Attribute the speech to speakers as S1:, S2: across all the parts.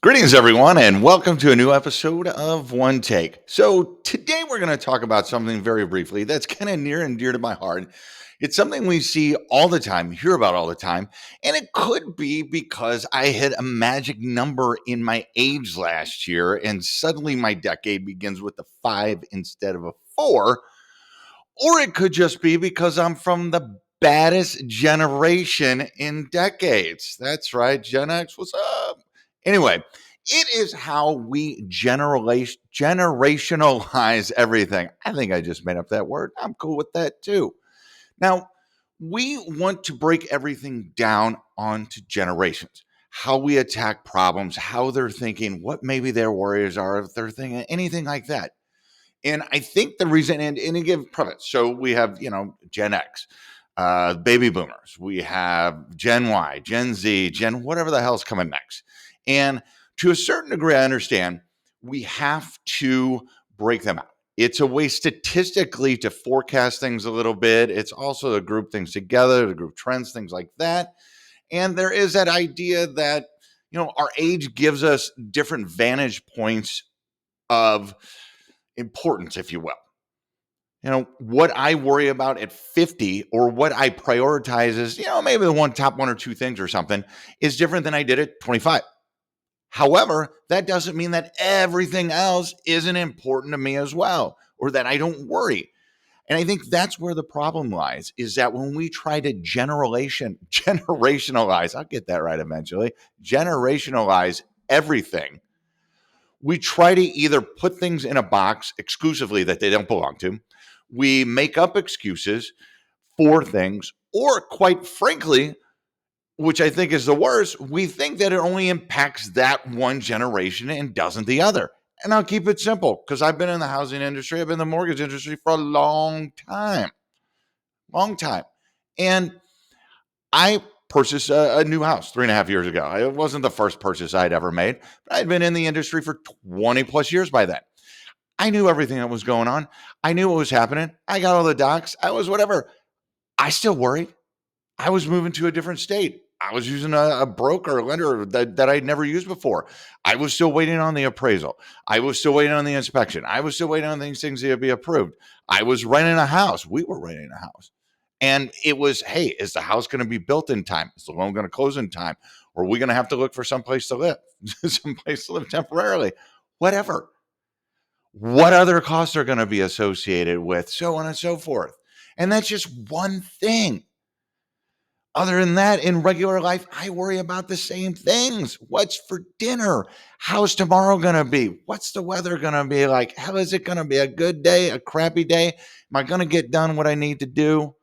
S1: Greetings, everyone, and welcome to a new episode of One Take. So, today we're going to talk about something very briefly that's kind of near and dear to my heart. It's something we see all the time, hear about all the time, and it could be because I hit a magic number in my age last year, and suddenly my decade begins with a 5 instead of a 4. Or it could just be because I'm from the baddest generation in decades. That's right, Gen X, what's up? Anyway, it is how we generationalize everything. I think I just made up that word. I'm cool with that too. Now, we want to break everything down onto generations. How we attack problems, how they're thinking, what maybe their worries are, if they're thinking anything like that. And I think the reason, and to give preface, so we have, Gen X, baby boomers, we have Gen Y, Gen Z, Gen whatever the hell's coming next. And to a certain degree, I understand we have to break them out. It's a way statistically to forecast things a little bit. It's also to group things together, to group trends, things like that. And there is that idea that, our age gives us different vantage points of importance, if you will. What I worry about at 50 or what I prioritize is, maybe the top one or two things or something is different than I did at 25. However, that doesn't mean that everything else isn't important to me as well, or that I don't worry. And I think that's where the problem lies, is that when we try to generationalize, I'll get that right eventually, generationalize everything, we try to either put things in a box exclusively that they don't belong to. We make up excuses for things, or quite frankly, which I think is the worst, we think that it only impacts that one generation and doesn't the other. And I'll keep it simple because I've been in the housing industry, I've been in the mortgage industry for a long time. And I purchased a new house 3.5 years ago. It wasn't the first purchase I'd ever made, but I'd been in the industry for 20 plus years by then. I knew everything that was going on. I knew what was happening. I got all the docs. I was whatever. I still worried. I was moving to a different state. I was using a broker, a lender that I'd never used before. I was still waiting on the appraisal. I was still waiting on the inspection. I was still waiting on these things to be approved. I was renting a house. We were renting a house. And it was, hey, is the house going to be built in time? Is the loan going to close in time? Or are we going to have to look for someplace to live, someplace to live temporarily? Whatever. What other costs are going to be associated with, so on and so forth. And that's just one thing. Other than that, in regular life, I worry about the same things. What's for dinner? How's tomorrow going to be? What's the weather going to be like? How is it going to be? A good day? A crappy day? Am I going to get done what I need to do?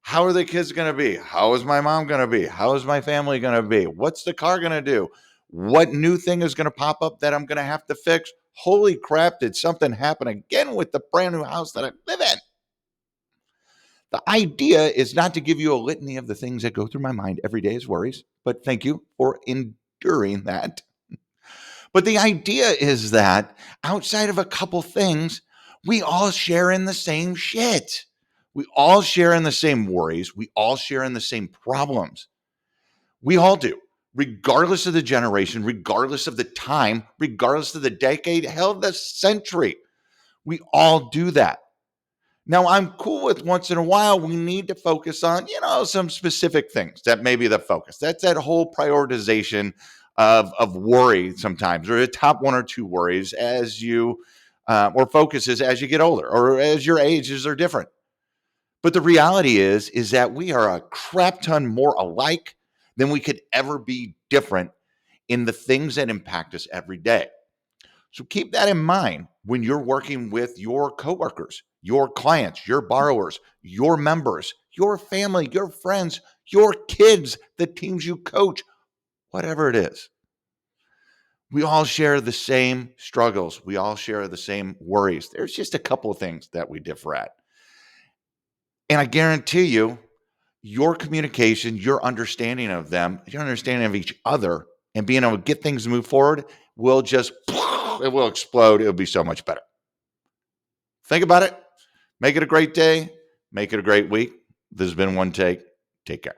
S1: How are the kids going to be? How is my mom going to be? How is my family going to be? What's the car going to do? What new thing is going to pop up that I'm going to have to fix? Holy crap, did something happen again with the brand new house that I live in? The idea is not to give you a litany of the things that go through my mind every day as worries, but thank you for enduring that. But the idea is that outside of a couple things, we all share in the same shit. We all share in the same worries. We all share in the same problems. We all do, regardless of the generation, regardless of the time, regardless of the decade, hell, the century. We all do that. Now, I'm cool with once in a while, we need to focus on, some specific things that may be the focus. That's that whole prioritization of worry sometimes, or the top one or two worries as you, or focuses as you get older, or as your ages are different. But the reality is that we are a crap ton more alike than we could ever be different in the things that impact us every day. So keep that in mind when you're working with your coworkers, your clients, your borrowers, your members, your family, your friends, your kids, the teams you coach, whatever it is. We all share the same struggles. We all share the same worries. There's just a couple of things that we differ at. And I guarantee you, your communication, your understanding of them, your understanding of each other, and being able to get things to move forward will just, it will explode. It'll be so much better. Think about it. Make it a great day. Make it a great week. This has been One Take. Take care.